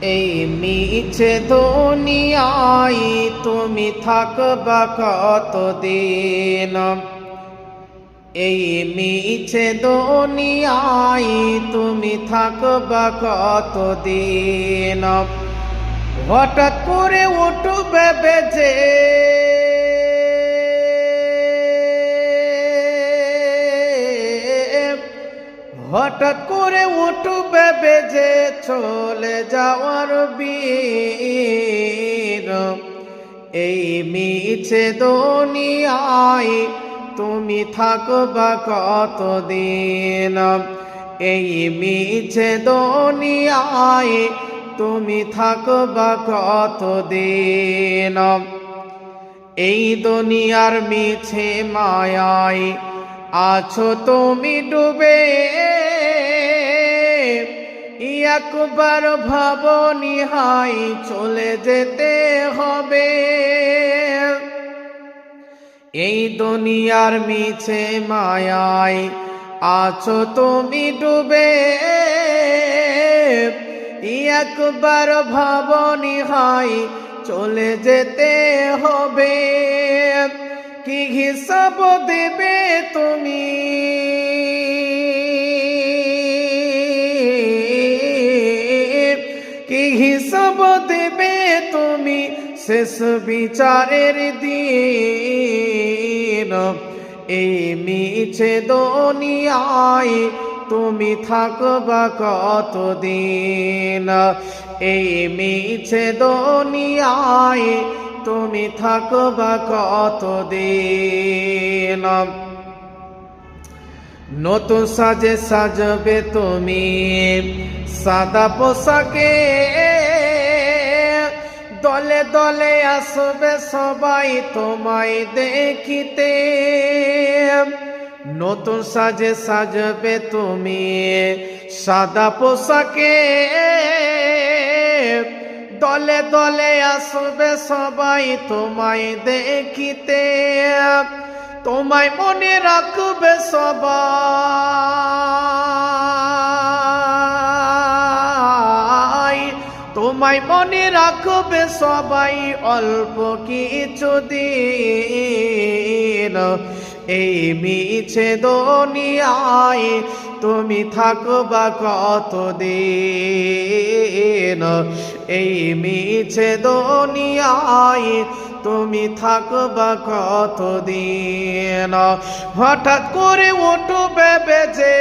এই মিছে দুনিয়ায় তুমি থাকবা কতদিন? এই মিছে দুনিয়ায় তুমি থাকবা কতদিন? হঠাৎ করে উঠবে বেজে হঠাৎ করে উঠবে বেজে চলে যাওয়ার বীর। এই মিছে দুনিয়ায় তুমি থাকবা কতদিন? এই মিছে দুনিয়ায় তুমি থাকবা কতদিন? এই দুনিয়ার মিছে মায়ায় আছো তুমি ডুবে, একবার ভাবনি হাই চলে যেতে হবে। এই দুনিয়ার মিছে মায়ায় আছো তুমি ডুবে, একবার ভাবনি হাই চলে যেতে হবে। কি হিসাব দেবে তুমি? কি হিসাব দেবে তুমি শেষ বিচারের দিন? এই মিছে দুনিয়ায় তুমি থাকবা কতদিন? এই মিছে দুনিয়ায় তুমি থাকবা কতদিন? নতুন সাজে সাজবে তুমি সাদা পোশাকে, দলে দলে আসবে সবাই তোমায় দেখিতে। নতুন সাজে সাজবে তুমি সাদা পোশাকে, দলে দলে আসবে সবাই তোমায় দেখিতে। তোমায় মনে রাখবে সবাই, তোমায় মনে রাখবে সবাই অল্প কিছুদিন। এই মিছে দুনিয়ায় তুমি থাকবা কতদিন? এই মিছে দুনিয়ায় তুমি থাকবা কতদিন? হঠাৎ করে উঠবে বেজে